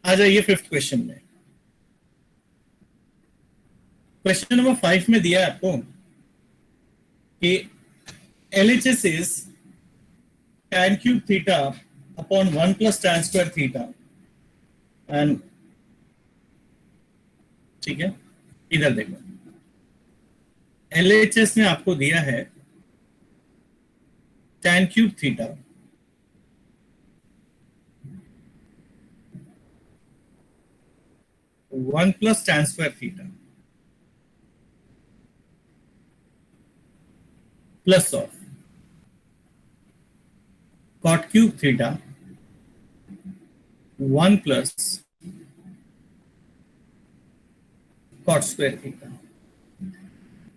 आ जाइए fifth question में। Question number 5 में दिया है आपको कि LHS is tan cube theta upon 1 plus tan square theta and ठीक है, इधर देखो LHS ने आपको दिया है tan cube theta one plus tan square theta plus of cot cube theta 1 plus cot square theta।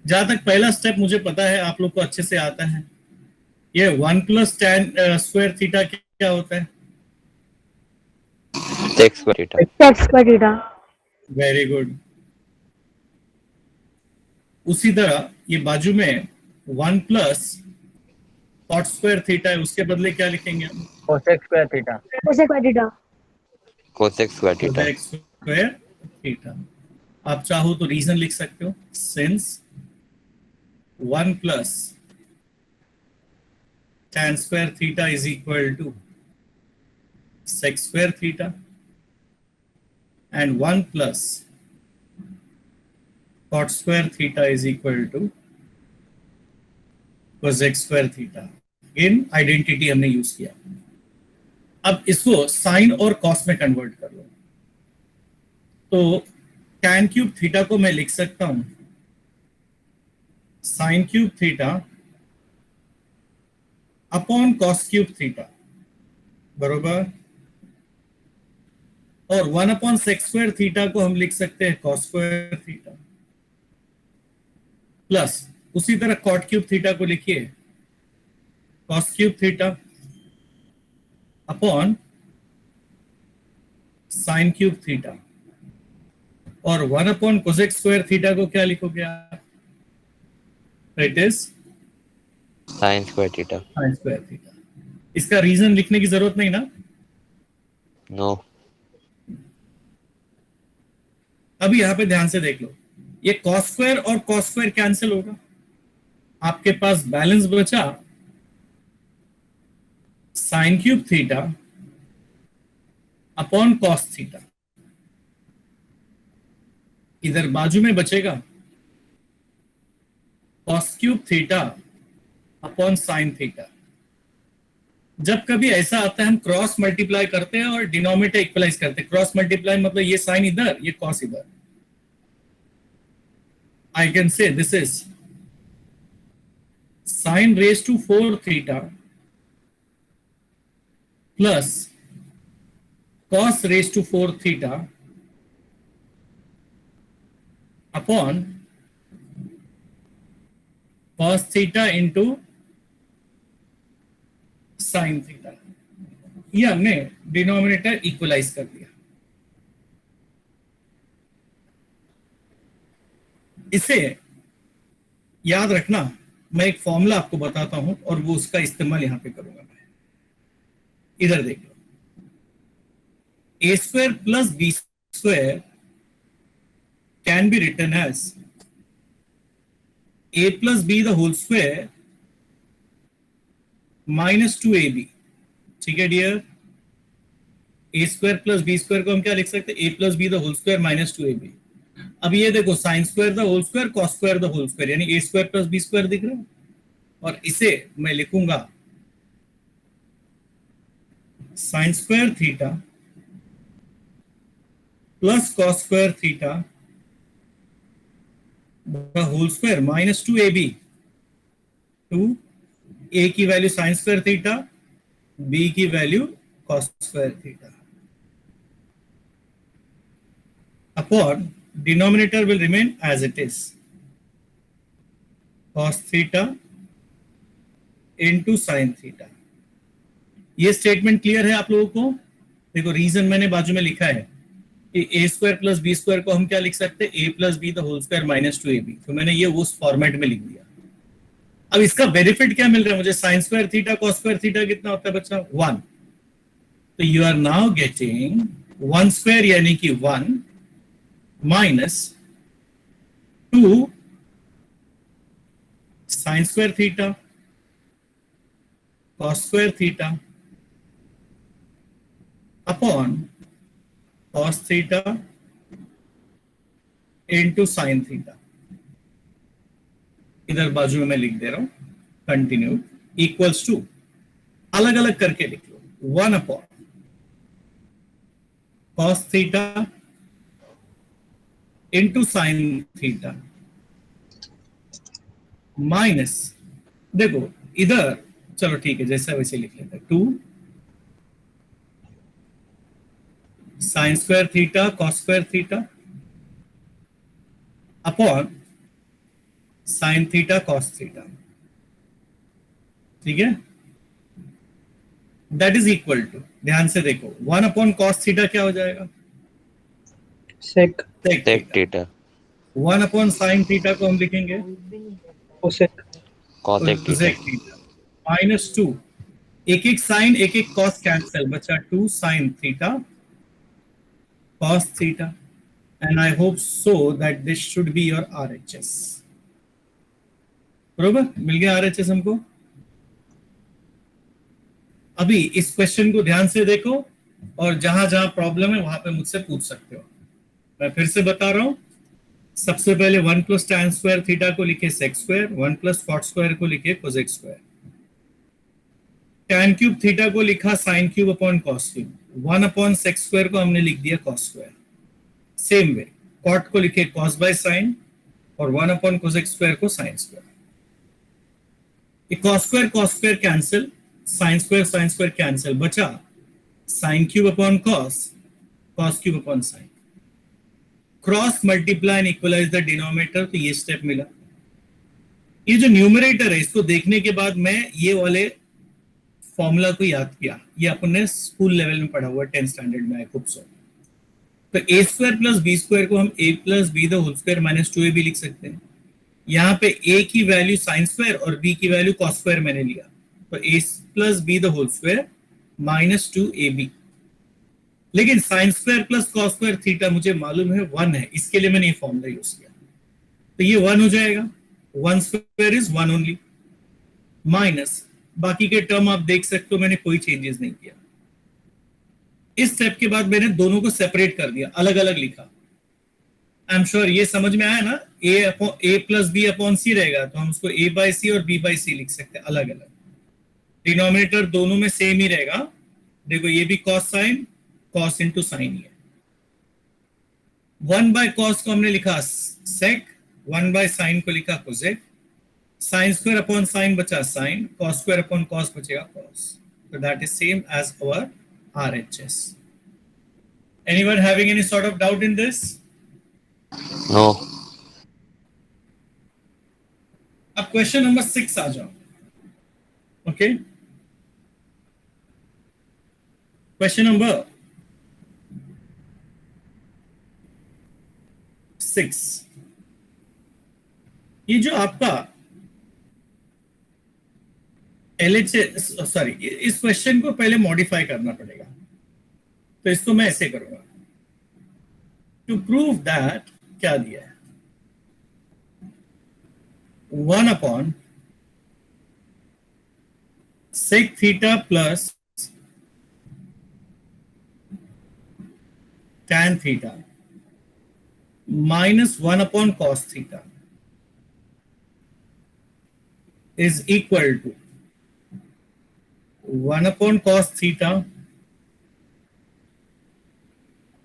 जहां तक पहला स्टेप मुझे पता है आप लोग को अच्छे से आता है, ये 1 प्लस tan स्क्वायर थीटा क्या होता है? sec square theta। sec square theta। Very good. उसी तरह ये बाजू में 1 प्लस cot स्क्वायर थीटा है, उसके बदले क्या लिखेंगे हम? cosec square theta। cosec square theta। cosec square theta। cosec square theta. आप चाहो तो रीजन लिख सकते हो, since 1 plus tan square theta is equal to sec square theta and 1 plus cot square theta is equal to cosec square theta। In identity हमने use किया। अब इसको साइन और कॉस में कन्वर्ट कर लो, तो tan क्यूब थीटा को मैं लिख सकता हूं sine cube theta upon cos cube theta बरोबर, और 1 अपॉन सेक स्क्वायर थीटा को हम लिख सकते हैं कॉस स्क्वायर थीटा, प्लस उसी तरह कॉट क्यूब थीटा को लिखिए cos cube theta upon sine cube theta, और 1 अपॉन कोसेक स्क्वायर थीटा को क्या लिखोगे आप? It is sin square theta। Sign square theta. इसका रीजन लिखने की जरूरत नहीं ना? no। अभी यहां पे ध्यान से देख लो, ये कॉस स्क्वायर और कॉस स्क्वायर कैंसिल होगा, आपके पास बैलेंस बचा sine cube theta upon cos theta. इधर बाजू में बचेगा cos cube theta upon sine theta. जब कभी ऐसा आता है हम क्रॉस मल्टीप्लाई करते हैं और डिनोमिनेटर इक्वलाइज करते हैं। क्रॉस मल्टीप्लाई मतलब ये साइन इधर ये कॉस इधर। I can say this is sine raise to 4 theta plus cos raised to 4 theta upon cos theta into sin theta। ये हमने डिनोमिनेटर इक्वलाइज कर दिया। इसे याद रखना, मैं एक फॉर्मूला आपको बताता हूं और वो उसका इस्तेमाल यहां पे करूंगा मैं। इधर देखो, a square plus b square can be written as a plus b the whole square minus 2ab। ठीक है dear, a square plus b square को हम क्या लिख सकते हैं? a plus b the whole square minus 2ab। अब ये देखो sine square the whole square cos square the whole square, यानी a square plus b square दिख रहा है, और इसे मैं लिखूंगा sine square theta plus cos square theta the whole square minus 2ab। 2 a की value sine square theta, b की value cos square theta, upon denominator will remain as it is cos theta into sine theta. ये statement clear है आप लोगों को? देखो reason मैंने बाजू में लिखा है कि A square plus B square को हम क्या लिख सकते हैं? A plus B the whole square minus 2ab। तो मैंने ये उस फॉर्मेट में लिख दिया। अब इसका बेनिफिट क्या मिल रहा है मुझे? Sine square theta cos square theta कितना होता है बच्चा? 1। तो you are now getting 1 square यानी कि 1 minus 2 sine square theta cos square theta upon cos theta into sine theta. इधर बाजू में मैं लिख दे रहा हूं कंटिन्यू इक्वल्स टू, अलग अलग करके लिख लो, 1 upon cos theta into sine theta minus, देखो इधर चलो ठीक है जैसा वैसे लिख लेते हैं, 2 sine square theta cos square theta upon sine theta cos theta. ठीक है, दैट इज इक्वल टू, ध्यान से देखो, 1 अपॉन कॉस थीटा क्या हो जाएगा, sec sec theta 1 upon sine theta को हम लिखेंगे cosec cosec cosec theta theta minus 2, एक एक साइन एक एक कॉस कैंसिल, बचा 2 sine theta cos theta, and I hope so that this should be your RHS। बरोबर, मिल गया RHS हमको। अभी इस क्वेश्चन को ध्यान से देखो और जहां जहां प्रॉब्लम है वहां पे मुझसे पूछ सकते हो। मैं फिर से बता रहा हूं, सबसे पहले 1 प्लस tan स्क्वायर थीटा को लिखे sec square, 1 plus cot square को लिखे cosec square, tan cube theta को लिखा sine cube upon cos cube, 1 upon sec square को हमने लिख दिया cos square. Same way cot को लिखे कॉस बाय साइन और 1 अपॉन कोसेक स्क्वायर को sine square. Cos square cancel, sine square cancel, बचा sine cube upon cos cube upon sine, cross multiply and equalise the denominator, तो ये step मिला। ये जो न्यूमरेटर है इसको देखने के बाद मैं ये वाले फॉर्मूला को याद किया, ये अपन ने स्कूल लेवल में पढ़ा हुआ 10th स्टैंडर्ड में, आई होप सो। तो A square plus B square को हम A plus B the whole square minus 2ab लिख सकते हैं। यहाँ पे a की वैल्यू साइन स्क्वायर और b की वैल्यू कॉस स्क्वायर मैंने लिया, तो a plus B the whole square minus 2ab। लेकिन sine square plus cos square theta मुझे मालूम है 1 है, इसके लिए मैंने ये फॉर्मूला यूज किया, तो ये 1 हो जाएगा, 1 स्क्वायर इज 1 ओनली, माइनस बाकी के टर्म आप देख सकते हो मैंने कोई चेंजेस नहीं किया। इस स्टेप के बाद मैंने दोनों को सेपरेट कर दिया, अलग अलग लिखा। आई एम श्योर ये समझ में आया ना, a प्लस बी अपॉन सी रहेगा तो हम उसको a बाय सी और b बाय सी लिख सकते हैं अलग अलग। डिनोमिनेटर दोनों में सेम ही रहेगा, देखो ये भी cos sine cos into sine ही है। 1 बाय कॉस को हमने लिखा सेक, 1 बाय साइन को लिखा cosec, sine square upon sine बचा sine, cos square upon cos बचेगा कॉस, तो that is same as our RHS। Anyone having any sort of doubt in this? No. अब क्वेश्चन नंबर 6 आ जाओ। ओके, क्वेश्चन नंबर 6, ये जो आपका LHS, sorry, इस क्वेश्चन को पहले मॉडिफाई करना पड़ेगा, तो इसको मैं ऐसे करूंगा। टू प्रूव दैट क्या दिया है, 1 upon sec theta plus tan theta minus 1 upon cos theta is equal to 1 upon cos theta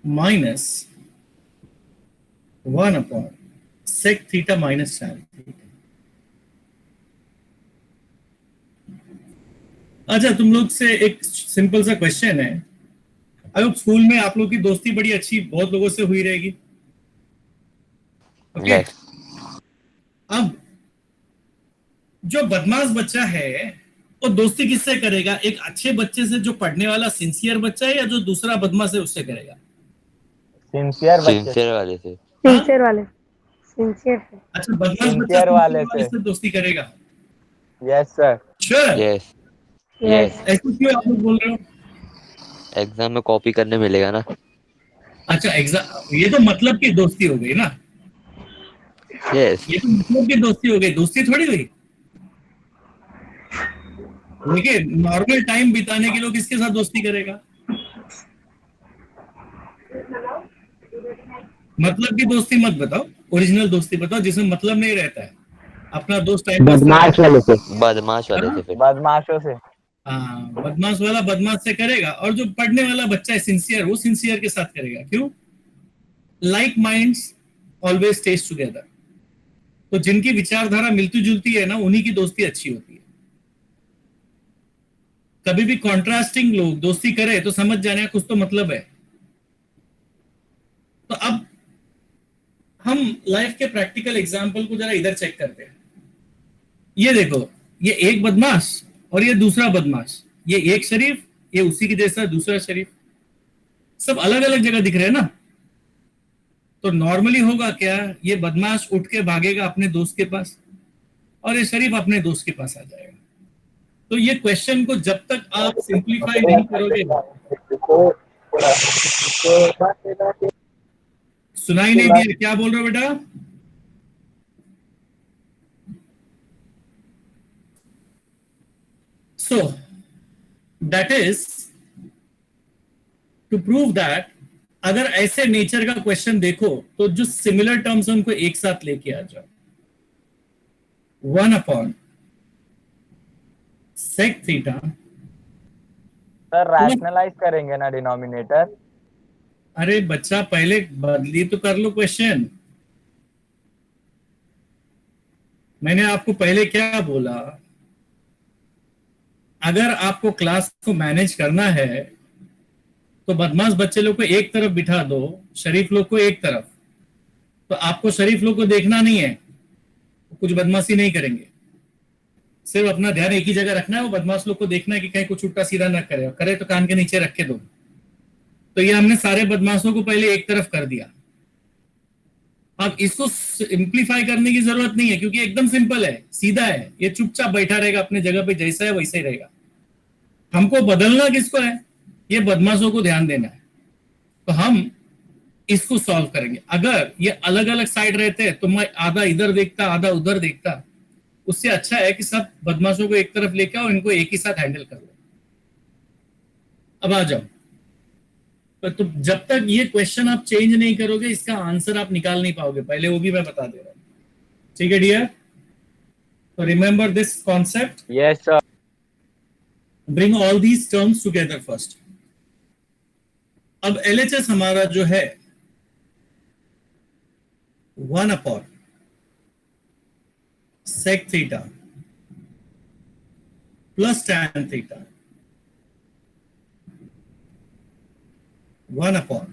minus 1 upon sec theta minus tan theta. अच्छा, तुम लोग से एक सिंपल सा क्वेश्चन है, अब स्कूल में आप लोग की दोस्ती बड़ी अच्छी बहुत लोगों से हुई रहेगी, ओके? Yes. अब जो बदमाश बच्चा है वो दोस्ती किससे करेगा, एक अच्छे बच्चे से जो पढ़ने वाला सिंसियर बच्चा है, या जो दूसरा बदमाश है उससे करेगा? सिंसियर बच्चे सिंसियर वाले से। सिंसियर वाले, सिंसियर से। अच्छा, बदमाश बच्चा सिंसियर वाले सिंसियर से। से दोस्ती करेगा? Yes sir. Sure? Yes Yes. Yes, ऐसे क्यों आप लोग बोल रहे हो? एग्जाम में कॉपी करने मिलेगा ना। अच्छा ये तो मतलब की दोस्ती हो गई ना, Yes. ये तो मतलब की दोस्ती हो गई, दोस्ती थोड़ी हुई। देखिए नॉर्मल टाइम बिताने के लोग किसके साथ दोस्ती करेगा? मतलब की दोस्ती मत बताओ, ओरिजिनल दोस्ती बताओ जिसमें मतलब नहीं रहता है, अपना दोस्त टाइम पास बदमाश वाले से, बदमाश वाले हाँ? से फिर। बदमाशों से। हाँ, बदमाश वाला बदमाश से करेगा, और जो पढ़ने वाला बच्चा है सिंसियर, वो सिंसियर के साथ करेगा। क्यों? Like minds always stage together. तो जिनकी विचारधारा मिलती जुलती है ना, उन्हीं की दोस्ती अच्छी होती है। कभी भी कॉन्ट्रास्टिंग लोग दोस्ती करे तो समझ जाने का कुछ तो मतलब है। तो अब हम लाइफ के प्रैक्टिकल एग्जाम्पल को जरा इधर चेक करते हैं। ये देखो, ये एक बदमाश और ये दूसरा बदमाश, ये एक शरीफ, ये उसी की जैसा दूसरा शरीफ, सब अलग अलग जगह दिख रहे हैं ना। तो नॉर्मली होगा क्या, ये बदमाश उठ के भागेगा अपने दोस्त के पास, और ये शरीफ अपने दोस्त के पास आ जाएगा। तो ये क्वेश्चन को जब तक आप सिंप्लीफाई नहीं करोगे, सुनाई नहीं दिया, क्या बोल रहे हो बेटा? So that is to prove that अगर ऐसे नेचर का क्वेश्चन देखो तो जो सिमिलर टर्म्स उनको एक साथ लेके आ जाओ। 1 sec थीटा। सर रैशनलाइज करेंगे ना डिनोमिनेटर। अरे बच्चा पहले बदली तो कर लो क्वेश्चन। मैंने आपको पहले क्या बोला, अगर आपको क्लास को मैनेज करना है तो बदमाश बच्चे लोग को एक तरफ बिठा दो, शरीफ लोग को एक तरफ। तो आपको शरीफ लोग को देखना नहीं है, कुछ बदमाशी नहीं करेंगे, सिर्फ अपना ध्यान एक ही जगह रखना है। वो बदमाश लोग को देखना है कि कहीं कुछ उल्टा सीधा ना करे, करे तो कान के नीचे रख के दो। तो ये हमने सारे बदमाशों को पहले एक तरफ कर दिया। अब इसको सिंप्लीफाई करने की जरूरत नहीं है, क्योंकि एकदम सिंपल है, सीधा है। ये चुपचाप बैठा रहेगा अपने जगह पे, जैसा है वैसा ही रहेगा। हमको बदलना किसको है? ये बदमाशों को ध्यान देना है। तो हम इसको सॉल्व करेंगे। अगर ये अलग अलग साइड रहते तो मैं आधा इधर देखता आधा उधर देखता, उससे अच्छा है कि सब बदमाशों को एक तरफ लेके आओ, इनको एक ही साथ हैंडल कर लो। अब आ जाओ। तो जब तक ये क्वेश्चन आप चेंज नहीं करोगे, इसका आंसर आप निकाल नहीं पाओगे, पहले वो भी मैं बता दे रहा हूं। ठीक है डियर? तो remember this concept. Yes sir. Bring all these terms together first. अब LHS हमारा जो है 1 sec theta plus tan theta 1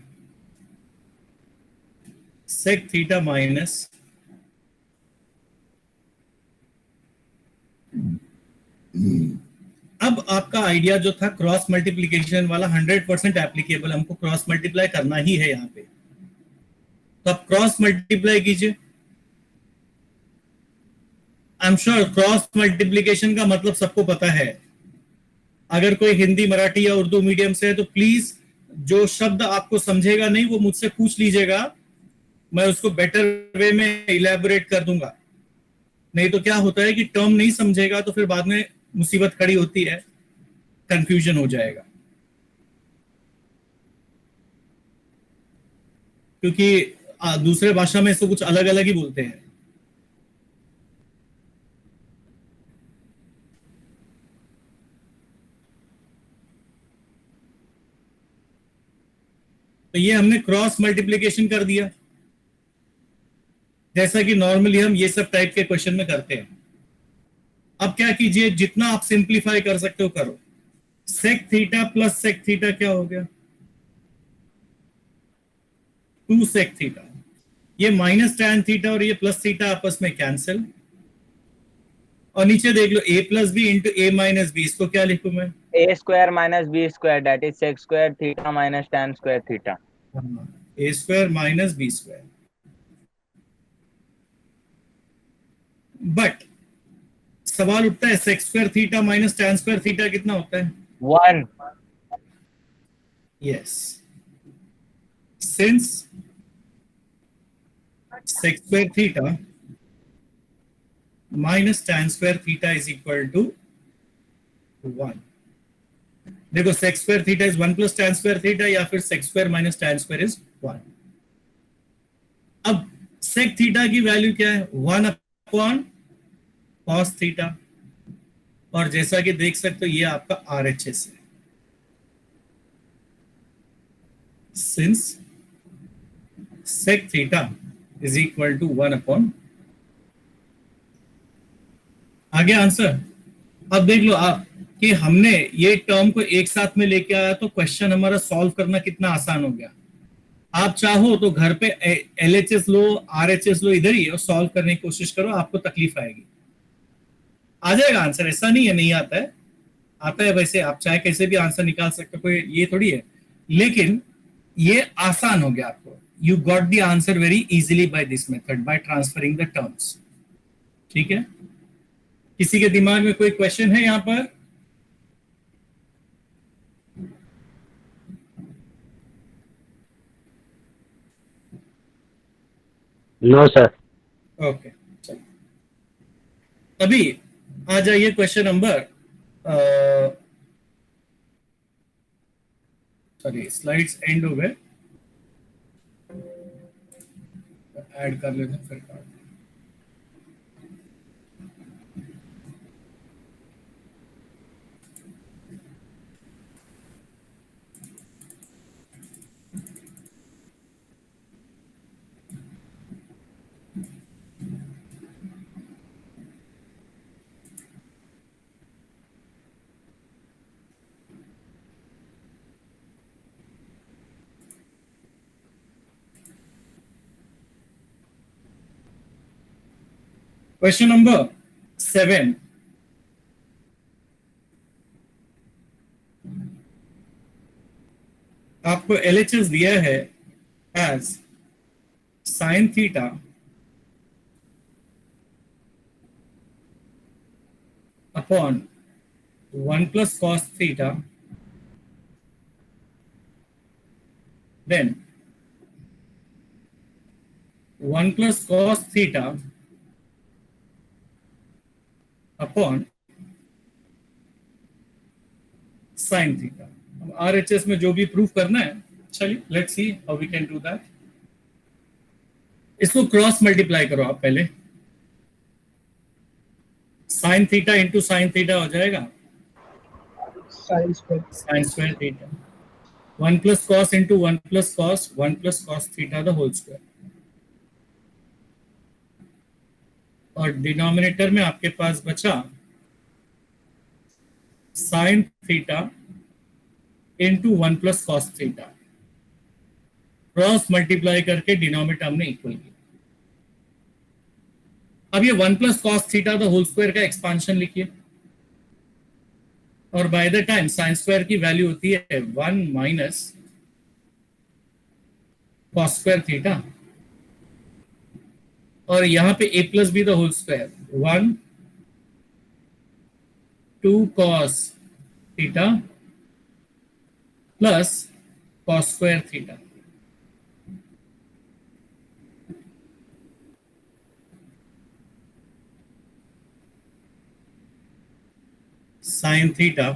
sec theta minus अब आपका आइडिया जो था क्रॉस मल्टीप्लीकेशन वाला 100% एप्लीकेबल, हमको क्रॉस मल्टीप्लाई करना ही है यहाँ पे। तो आप क्रॉस मल्टीप्लाई कीजिए। आई एम श्योर क्रॉस मल्टीप्लीकेशन का मतलब सबको पता है। अगर कोई हिंदी मराठी या उर्दू मीडियम से है तो प्लीज जो शब्द आपको समझेगा नहीं वो मुझसे पूछ लीजिएगा, मैं उसको बेटर वे में इलेबोरेट कर दूंगा। नहीं तो क्या होता है कि टर्म नहीं समझेगा तो फिर बाद में मुसीबत खड़ी होती है, कंफ्यूजन हो जाएगा। क्योंकि दूसरे भाषा में इसको कुछ अलग अलग ही बोलते हैं। तो ये हमने क्रॉस मल्टीप्लिकेशन कर दिया, जैसा कि नॉर्मली हम ये सब टाइप के क्वेश्चन में करते हैं। अब क्या कीजिए, जितना आप सिंप्लीफाई कर सकते हो करो। Sec theta plus sec theta क्या हो गया? 2 सेक थीटा। ये माइनस टैन थीटा और ये प्लस थीटा आपस में कैंसिल। और नीचे देख लो a plus B into A minus B, इसको क्या लिखूं मैं? A square minus B square that is sec square theta minus tan square theta. A square minus B square. But सवाल उठता है sec square theta minus tan square theta कितना होता है? 1। Yes. Since sec square theta minus tan square theta is equal to 1. देखो sec square theta is 1 plus tan square theta या फिर sec square minus tan square is 1. अब sec theta की value क्या है? 1 अपॉन cos theta, और जैसा कि देख सकते हो ये आपका RHS है. Since sec theta is equal to 1 upon, आगे आंसर. अब देख लो आप कि हमने ये टर्म को एक साथ में लेके आया तो क्वेश्चन हमारा सॉल्व करना कितना आसान हो गया. आप चाहो तो घर पे LHS लो, RHS लो, इधर ही और सॉल्व करने की कोशिश करो, आपको तकलीफ आएगी. आ जाएगा आंसर, ऐसा नहीं है नहीं आता है, आता है. वैसे आप चाहे कैसे भी आंसर निकाल सकते हो, कोई ये थोड़ी है, लेकिन ये आसान हो गया आपको. You got the answer very easily by this method, by transferring the terms. ठीक है. किसी के दिमाग में कोई क्वेश्चन है यहां पर? No sir. ओके, चलिए अभी आ जाइए question number, sorry slides end हो गए, ऐड कर लेते हैं फिर काट. Question number 7. आपको LHS दिया है as sine theta upon 1 plus cos theta, then 1 plus cos theta upon sine theta. अब RHS में जो भी प्रूफ करना है, चलिए let's see how we can do that. इसको क्रॉस मल्टीप्लाई करो आप पहले. Sine theta into sine theta हो जाएगा sign square theta. 1 plus cos into 1 plus cos, 1 plus cos theta the whole square. और डिनोमिनेटर में आपके पास बचा sine theta into 1 plus cos theta. Cross multiply करके डिनोमिनेटर हमने इक्वल किया. अब ये 1 plus cos theta the whole square का एक्सपांशन लिखिए, और by the time sine square की वैल्यू होती है 1 minus cos स्क्वायर थीटा, और यहां पे a plus b the whole square 1 2 cos theta plus cos square theta. Sine theta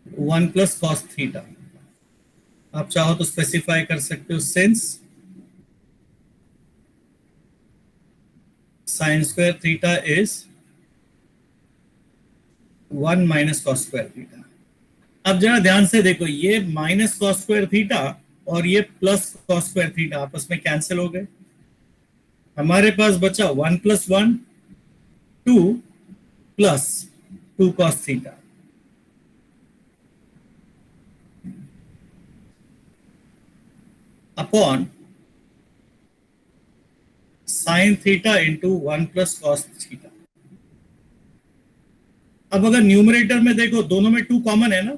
1 plus cos theta. आप चाहो तो स्पेसिफाई कर सकते हो since sine square theta is 1 minus cos square theta. अब जरा ध्यान से देखो, ये माइनस cos स्क्वायर थीटा और ये प्लस cos स्क्वायर थीटा आपस में कैंसिल हो गए. हमारे पास बचा 1 plus 1 2 plus 2 cos theta. Upon sine theta into 1 plus cos theta. अब अगर न्यूमरेटर में देखो, दोनों में 2 कॉमन है ना,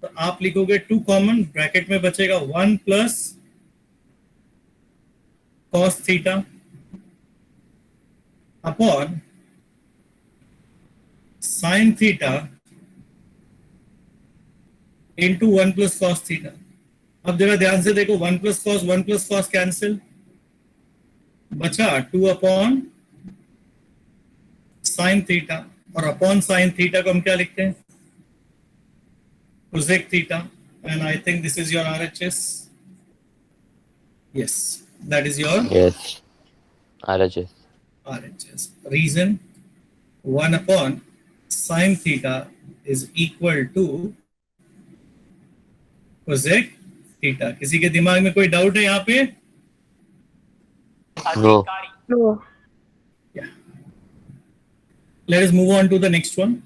तो आप लिखोगे 2 कॉमन, ब्रैकेट में बचेगा 1 plus cos theta upon sine theta into 1 plus cos theta. अब जरा ध्यान से देखो, 1 प्लस कॉस कैंसिल, बचा 2 अपॉन साइन थीटा, और अपॉन साइन थीटा को हम क्या लिखते हैं, cosec theta, and I think this is your RHS. Yes, that is your Yes. RHS. RHS. Reason 1 upon sin theta is equal to cosec theta. किसी के दिमाग में कोई डाउट है यहाँ पे? No. No. Yeah. Let us move on to the next one.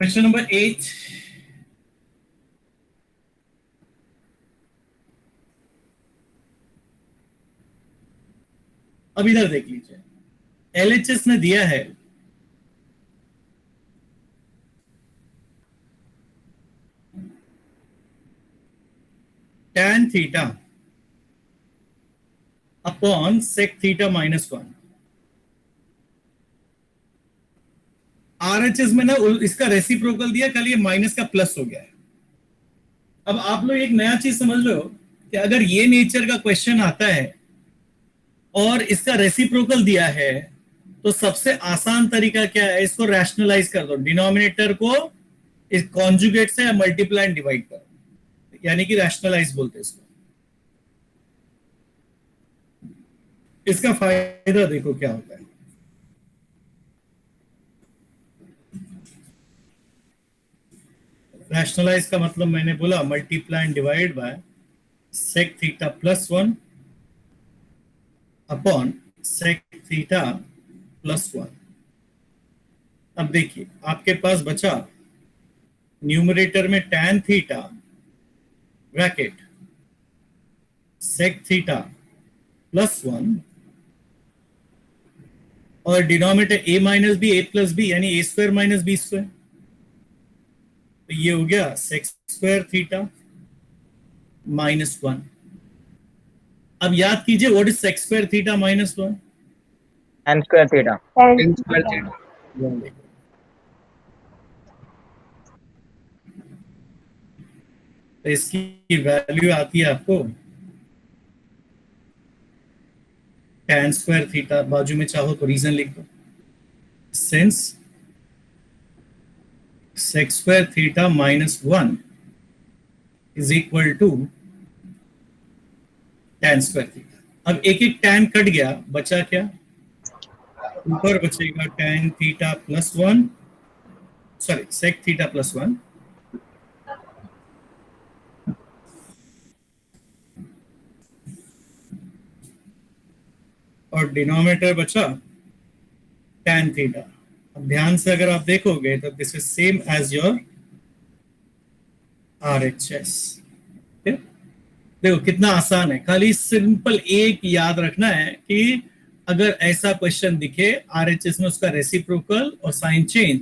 Question number 8. अब इधर देख लीजिए, LHS ने दिया है tan theta upon sec theta minus 1। RHS में ना इसका रेसिप्रोकल दिया, कल ये माइनस का प्लस हो गया है। अब आप लोग एक नया चीज समझ लो कि अगर ये नेचर का क्वेश्चन आता है और इसका रेसिप्रोकल दिया है, तो सबसे आसान तरीका क्या है, इसको रैशनलाइज कर दो, डिनोमिनेटर को इस कॉन्जुगेट से मल्टीप्लाई एंड डिवाइड करो, यानी कि रैशनलाइज बोलते हैं इसको। इसका फायदा देखो क्या होता है। रैशनलाइज का मतलब मैंने बोला multiply and divide by sec theta plus 1 upon sec theta plus 1। अब देखिए आपके पास बचा न्यूमरेटर में tan theta bracket sec theta plus 1 और denominator a minus b a plus b यानी a square minus B square, तो ये हो गया सेक स्क्वायर थीटा माइनस 1। अब याद कीजिए what is sec square theta minus 1? tan square theta. Tan theta. तो इसकी वैल्यू आती है आपको tan स्क्वायर थीटा, बाजू में चाहो तो रीजन लिख दो, since sec square theta minus 1 is equal to tan square theta. अब एक एक tan कट गया, बचा क्या, ऊपर बचेगा tan theta plus 1, sorry sec theta plus 1 और डिनोमिनेटर बचा tan थीटा। अब ध्यान से अगर आप देखोगे तो this is same as your RHS। देखो कितना आसान है, खाली सिंपल एक याद रखना है कि अगर ऐसा क्वेश्चन दिखे RHS में उसका रेसिप्रोकल और साइन चेंज,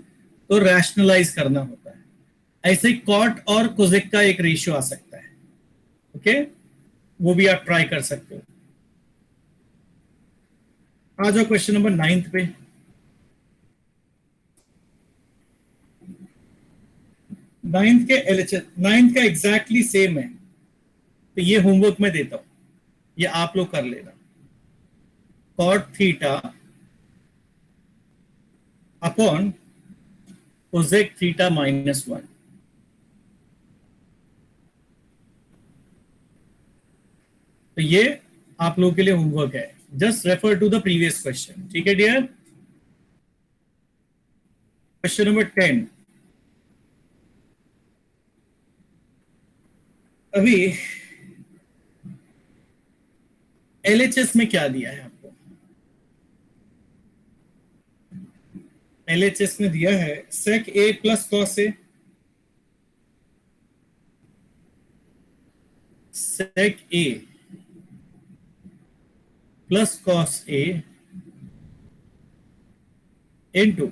तो रैशनलाइज करना होता है। ऐसे कॉट और कोसेक का एक रेशियो आ सकता है, ओके, वो भी आप ट्राई कर सकते हो। आ जाओ क्वेश्चन नंबर 9 पे। नाइन्थ के LHS, नाइन्थ का एग्जैक्टली सेम है, तो ये होमवर्क में देता हूं, ये आप लोग कर लेना। Cot theta upon cosec theta minus 1। तो ये आप लोगों के लिए होमवर्क है, just refer to the previous question, ठीक है डियर। Question number 10। अभी LHS में क्या दिया है आपको, LHS में दिया है sec a plus cos a, sec a plus cos a into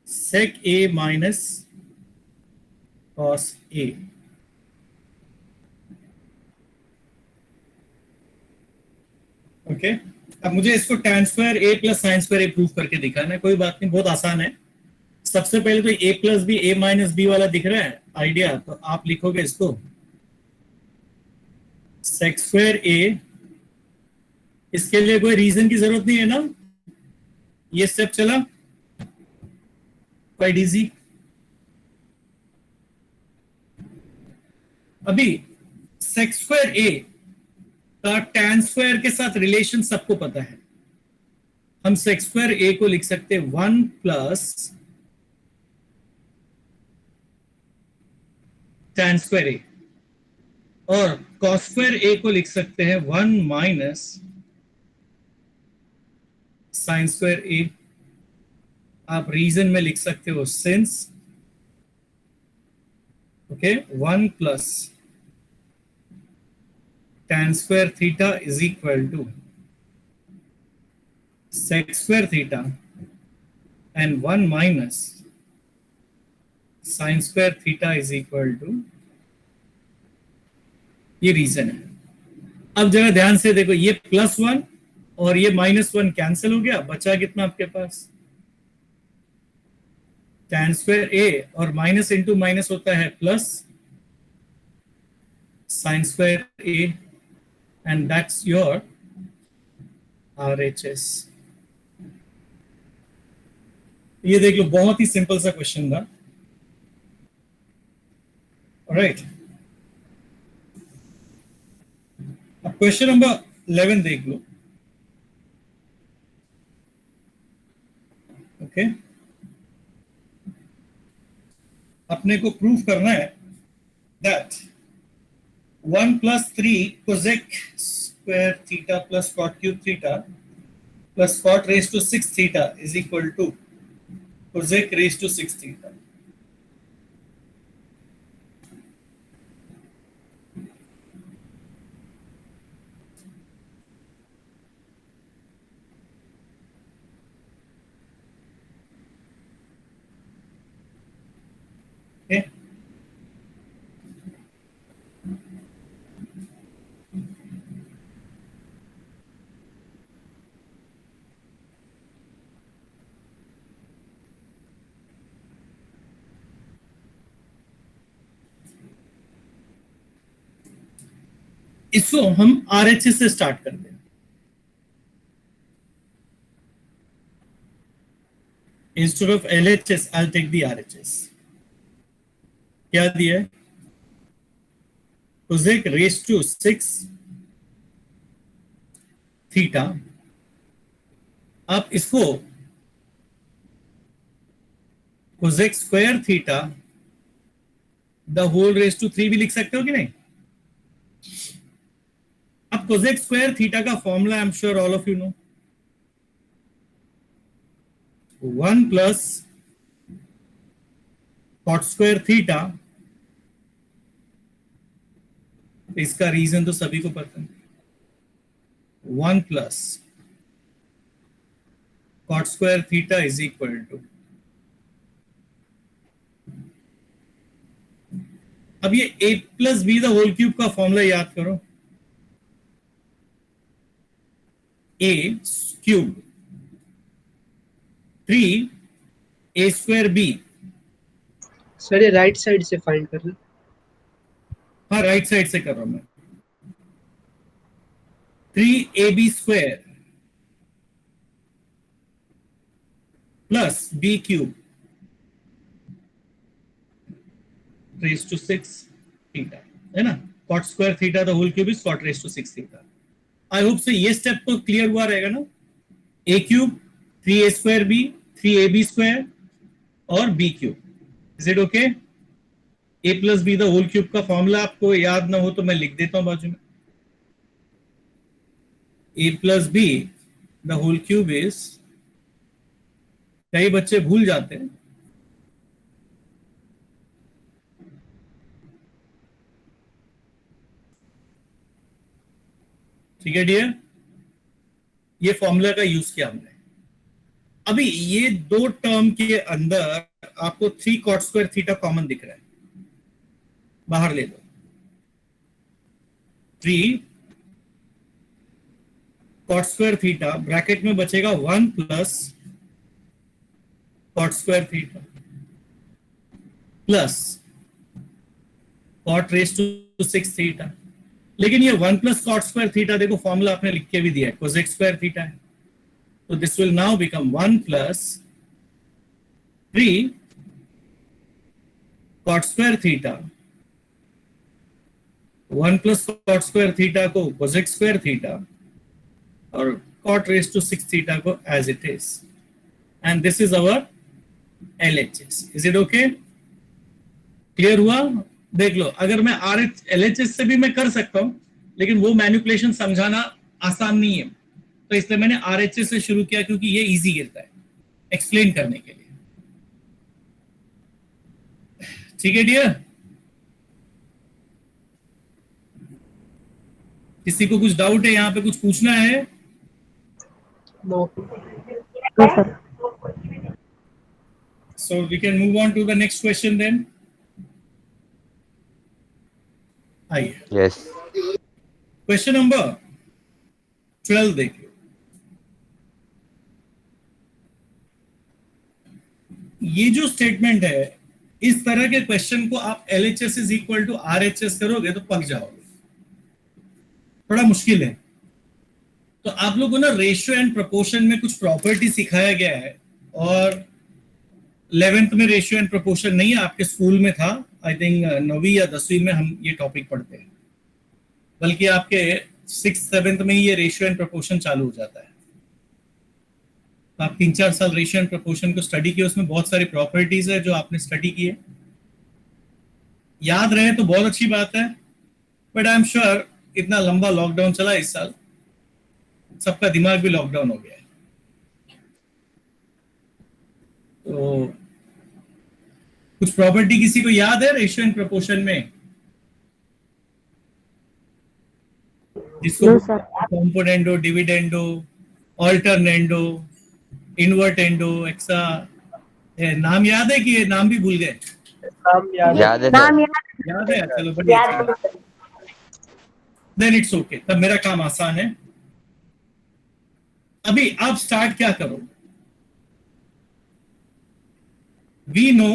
sec a minus cos a। Okay, अब मुझे इसको tan square a plus sine square a prove करके दिखाना है, कोई बात नहीं, बहुत आसान है। सबसे पहले तो ए प्लस बी ए माइनस बी वाला दिख रहा है आइडिया, तो आप लिखोगे इसको सेक स्क्वायर ए, इसके लिए कोई रीजन की जरूरत नहीं है ना, ये स्टेप चला क्वाइट इजी। अभी सेक स्क्वायर ए का टैन स्क्वायर के साथ रिलेशन सबको पता है, हम सेक स्क्वायर ए को लिख सकते हैं 1 प्लस टैन स्क्वायर ए, और कॉस स्क्वायर ए को लिख सकते हैं 1 माइनस साइन स्क्वायर ए। आप रीजन में लिख सकते हो since, okay, 1 plus tan square theta is equal to sec square theta and 1 minus sin square theta is equal to, ये रीजन है। अब जरा ध्यान से देखो, ये +1 और ये -1 कैंसिल हो गया, बचा कितना आपके पास tan square a, और माइनस इंटू माइनस होता है plus sin square a, and that's your RHS। ये देख लो, बहुत ही सिंपल सा क्वेश्चन था। ऑलराइट, अब क्वेश्चन नंबर 11 देख लो। ओके, अपने को प्रूव करना है that 1 plus 3 cosec square theta plus cot cube theta plus cot raised to 6 theta is equal to cosec raised to 6 theta। Okay? इसको हम RHS से स्टार्ट करते हैं। Instead of LHS I take the RHS। क्या दिया है, cosec raised to 6 theta. आप इसको cosec square theta the whole raise to 3 भी लिख सकते हो कि नहीं। अब cosec स्क्वायर थीटा का formula I am sure all of you know, 1 plus cot square theta. इसका रीजन तो सभी को पता है, 1 plus cot square theta is equal to, अब ये a plus B the whole cube का फॉर्मूला याद करो, a cube 3 a square b। Sir ये राइट साइड से फाइंड करना। हाँ, राइट साइड से कर रहा हूं मैं। 3ab square plus b cube raise to 6 theta, है ना। cot square theta the whole cube is cot raise to 6 theta. I hope से ये स्टेप तो क्लियर हुआ रहेगा ना। a cube 3a square b 3ab square और b cube, is it okay. a plus B the whole cube का formula आपको याद ना हो तो मैं लिख देता हूं बाजू में, a plus B the whole cube is, कई बच्चे भूल जाते हैं, ठीक है डियर, ये फॉर्मूला का यूज किया हमने। अभी ये दो टर्म के अंदर आपको 3 cot स्क्वायर थीटा कॉमन दिख रहा है, बाहर ले लो। 3 cot स्क्वायर थीटा ब्रैकेट में बचेगा 1 plus cot square theta. Plus cot raise to 6 theta. लेकिन ये 1 प्लस कॉट स्क्वायर थीटा, देखो फॉर्मूला आपने लिख के भी दिया है, कोसेक स्क्वायर थीटा है, तो this will now become 1 plus 3 cot square theta, 1 plus cot square theta को कोसेक स्क्वायर थीटा और कॉट रेस टू 6 थीटा को as it is, and this is our LHS। Is it okay? Clear हुआ? देख लो, अगर मैं LHS से भी मैं कर सकता हूं, लेकिन वो मैनिपुलेशन समझाना आसान नहीं है, तो इसलिए मैंने RHS से शुरू किया, क्योंकि ये इजी गिरता है एक्सप्लेन करने के लिए। ठीक है डियर? किसी को कुछ डाउट है, यहाँ पे कुछ पूछना है? No. No sir. So we can move on to the next question then. आइए, Yes. क्वेश्चन नंबर 12 देखिए। ये जो स्टेटमेंट है, इस तरह के क्वेश्चन को आप LHS is equal to RHS करोगे तो पक जाओगे, थोड़ा मुश्किल है। तो आप लोगों को ना रेशियो एंड प्रोपोर्शन में कुछ प्रॉपर्टी सिखाया गया है, और 11th में रेशियो एंड प्रोपोर्शन नहीं है, आपके स्कूल में था, आई थिंक 9वीं या 10वीं में हम ये टॉपिक पढ़ते हैं, बल्कि आपके 6th 7th में ही ये रेशियो एंड प्रोपोर्शन चालू हो जाता है। आप 3-4 साल रेशियो एंड प्रोपोर्शन को स्टडी किए, उसमें बहुत सारी प्रॉपर्टीज है जो आपने स्टडी किए, याद रहे तो बहुत अच्छी बात है। बट आई एम श्योर इतना लंबा लॉकडाउन चला इस साल, सबका दिमाग भी लॉकडाउन हो गया है, तो कुछ प्रॉपर्टी किसी को याद है रेशियो एंड प्रोपोर्शन में, जिसको no sir. Componendo, dividendo, alternendo, invertendo, एक्सा, नाम याद है कि ये नाम भी भूल गए? याद है नाम सर। याद है? चलो बढ़िया, याद है सर। देन इट्स ओके, तब मेरा काम आसान है। अभी आप स्टार्ट क्या करो, we know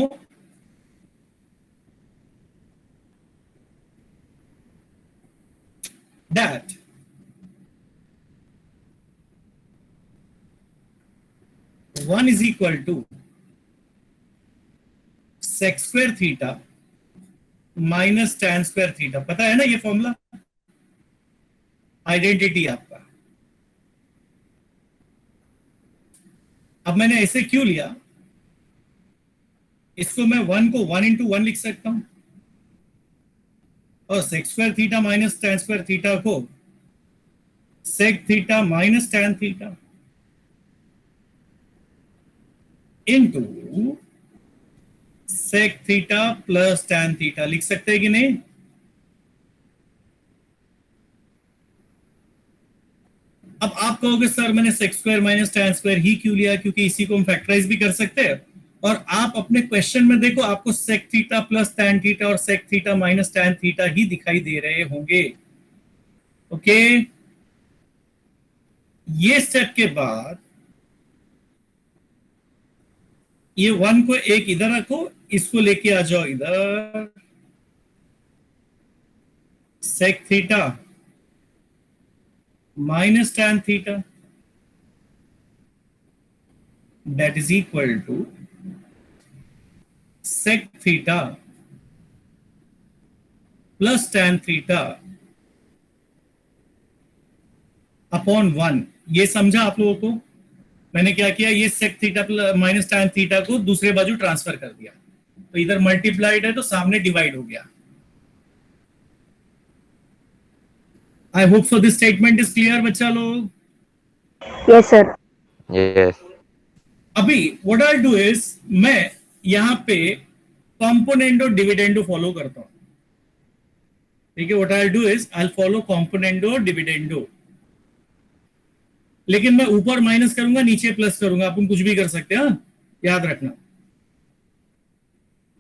that one is equal to sec square theta minus tan square theta। पता है ना ये फॉर्मूला, आइडेंटिटी आपका। अब मैंने ऐसे क्यों लिया, इसको मैं 1 को 1 into 1 लिख सकता हूं, और sec square theta minus tan square theta को sec theta minus tan theta into sec theta plus tan theta लिख सकते हैं कि नहीं? अब आप कहोगे सर मैंने sec square minus tan square ही क्यों लिया, क्योंकि इसी को हम फैक्टराइज भी कर सकते हैं, और आप अपने क्वेश्चन में देखो आपको sec theta plus tan theta और sec theta minus tan theta ही दिखाई दे रहे होंगे। ओके, ये स्टेप के बाद ये 1 को एक इधर रखो, इसको लेके आ जाओ इधर, sec theta minus tan theta that is equal to sec theta plus tan theta upon 1। ये समझा आप लोगों को? मैंने क्या किया, ये sec theta minus tan theta को दूसरे बाजू ट्रांसफर कर दिया, तो इधर मल्टीप्लाइड है तो सामने डिवाइड हो गया। आई hope so this statement is clear बच्चा लोग? Yes sir. Yes. अभी व्हाट आई डू इज, मैं यहां पे कॉम्पोनेंडो डिविडेंडो फॉलो करता हूं। ठीक है, what I do is I follow componendo dividendo, लेकिन मैं ऊपर माइनस करूंगा नीचे प्लस करूंगा, अपन कुछ भी कर सकते हैं, याद रखना।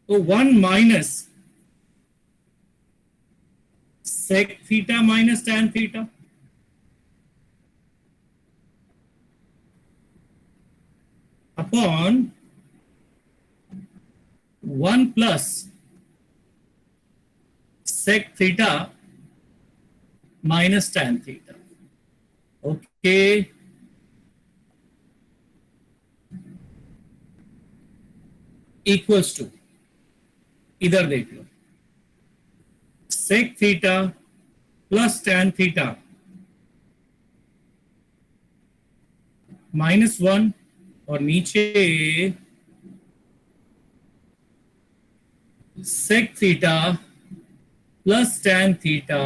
तो 1 minus sec theta minus tan theta upon 1 plus sec theta minus tan theta. Okay, equals to, इधर देख लो, sec theta plus tan theta -1 और नीचे sec theta plus tan theta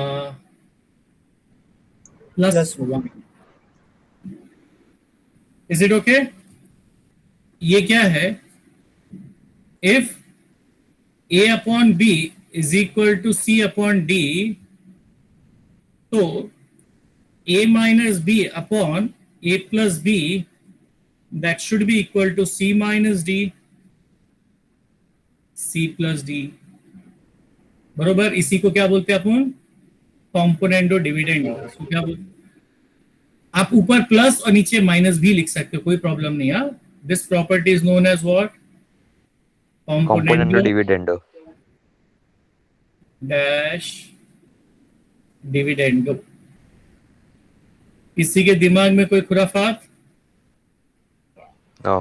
plus 1. Is it okay? ये क्या है? If a upon b is equal to c upon d, तो a minus b upon a plus b, that should be equal to c minus d, c plus d. बरोबर. इसी को क्या बोलते हैं अपन? Componendo dividendo. इसको क्या बोलते? आप ऊपर प्लस और नीचे माइनस भी लिख सकते हो, कोई प्रॉब्लम नहीं है. This property is known as what? Componendo dividendo. Dash dividendo. किसी के दिमाग में कोई खुराफात? No.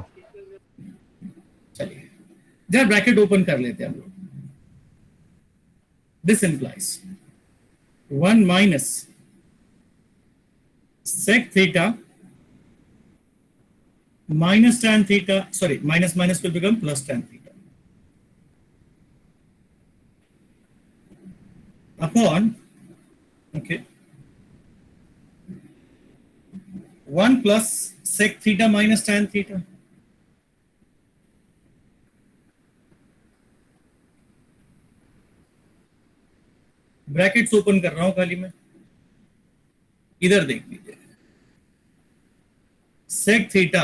चलिए जरा ब्रैकेट ओपन कर लेते हैं हम लोग. This implies 1 minus sec theta minus tan theta, sorry, minus minus will become plus tan theta upon, okay, 1 plus sec theta minus tan theta. Brackets open कर रहा हूं खाली मैं, इधर देख लीजिए. sec theta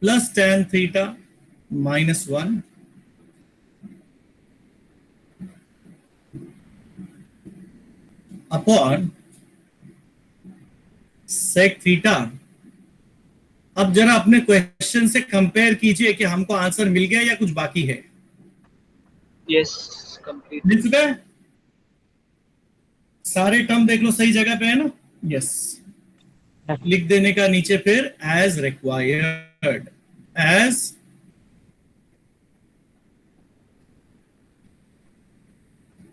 plus tan theta minus 1 upon sec theta. अब जरा अपने क्वेश्चन से कंपेयर कीजिए कि हमको आंसर मिल गया या कुछ बाकी है. Yes, complete. मिल चुका है? सारे टर्म देख लो सही जगह पे है ना? यस. लिख देने का नीचे फिर एज रिक्वायर्ड, एज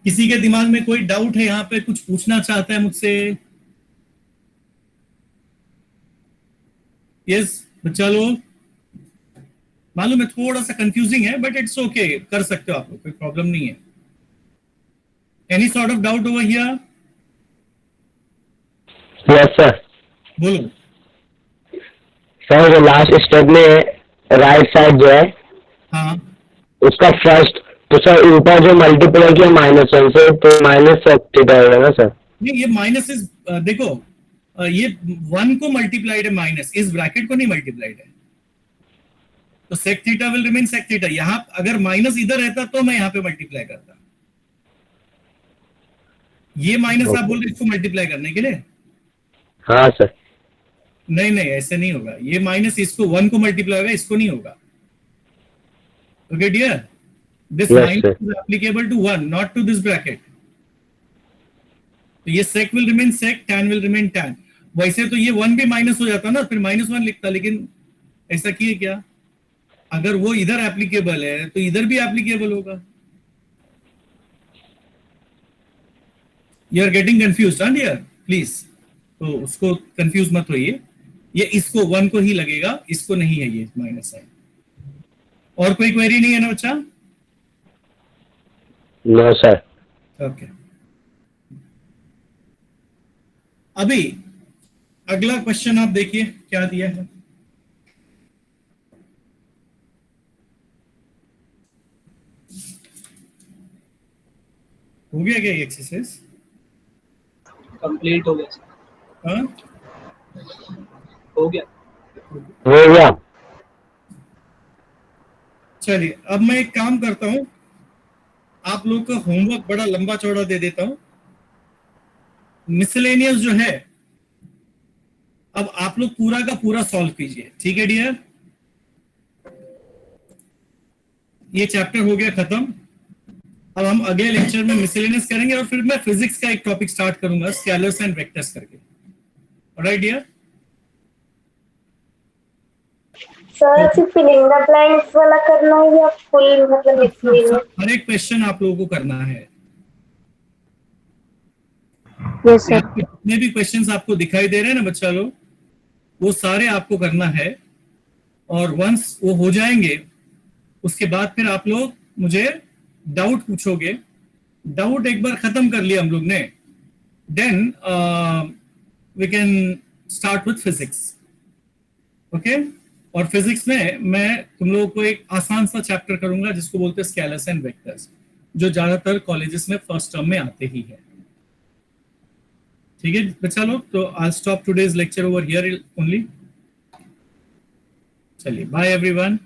किसी के दिमाग में कोई डाउट है यहां पे, कुछ पूछना चाहता है मुझसे? यस बच्चा लोग, मालूम है थोड़ा सा कंफ्यूजिंग है बट इट्स ओके, कर सकते हो आप लोग, कोई प्रॉब्लम नहीं है. Any sort of doubt over here? Yes sir. बोलो. सर वो लास्ट स्टेप में राइट साइड जो है हाँ, उसका फर्स्ट, तो सर ऊपर जो मल्टीप्लाई किया -1 से, तो माइनस थीटा होगा ना सर? नहीं ये माइनस इज, देखो ये 1 को मल्टीप्लाइड है, माइनस इस ब्रैकेट को नहीं मल्टीप्लाइड है, तो sec theta will remain sec theta. यहां अगर माइनस इधर रहता तो मैं यहां पे मल्टीप्लाई करता. ये माइनस आप बोल रहे इसको मल्टीप्लाई करने के लिए? हाँ सर. नहीं नहीं ऐसे नहीं होगा. ये माइनस इसको 1 को मल्टीप्लाई होगा, इसको नहीं होगा. Okay dear, this Yes, minus is applicable to 1, not to this bracket. तो ये sec will remain sec, tan will remain tan. वैसे तो ये 1 भी माइनस हो जाता ना, फिर -1 लिखता, लेकिन ऐसा किए क्या? अगर वो इधर एप्लीकेबल है तो इधर भी एप्लीकेबल होगा. यू आर गेटिंग कंफ्यूज हाँ डियर, प्लीज. तो उसको कंफ्यूज मत होइए. ये इसको 1 को ही लगेगा, इसको नहीं है ये माइनस है. और कोई क्वेरी नहीं है ना बच्चा? No sir. ओके. अभी अगला क्वेश्चन आप देखिए क्या दिया है. हो गया क्या ये एक्सरसाइज? कंप्लीट हो गया सर. हाँ हो गया. हो गया. चलिए अब मैं एक काम करता हूं, आप लोग का होमवर्क बड़ा लंबा चौड़ा दे देता हूं. मिसलेनियस जो है अब आप लोग पूरा का पूरा सॉल्व कीजिए, ठीक है डियर? ये चैप्टर हो गया खत्म। अब हम अगले लेक्चर में मिसलेनियस करेंगे और फिर मैं फिजिक्स का एक टॉपिक स्टार्ट करूंगा स्केलर्स एंड वेक्टर्स करके। ऑलराइट डियर, सर सिर्फ फिलिंग द ब्लैंक्स वाला करना है या फुल मतलब मिसलेनियस? हर एक क्वेश्चन आप लोगों को करना है। Yes sir. जितने भी क्वेश्चंस आपको दिखाई दे रहे हैं ना बच्चा लोग, वो सारे आपको करना है। और वंस वो हो जाएंगे उसके बाद फिर आप लोग मुझे डाउट पूछोगे। डाउट एक बार खत्म कर लिया हम लोग ने, then we can start with physics. Okay, और फिजिक्स में मैं तुम लोगों को एक आसान सा चैप्टर करूंगा जिसको बोलते हैं स्केलर्स एंड वेक्टर्स, जो ज्यादातर कॉलेजेस में फर्स्ट टर्म में आते ही है। ठीक है बच्चा लोग, तो I stop today's lecture over here only. चलिए, बाय एवरीवन।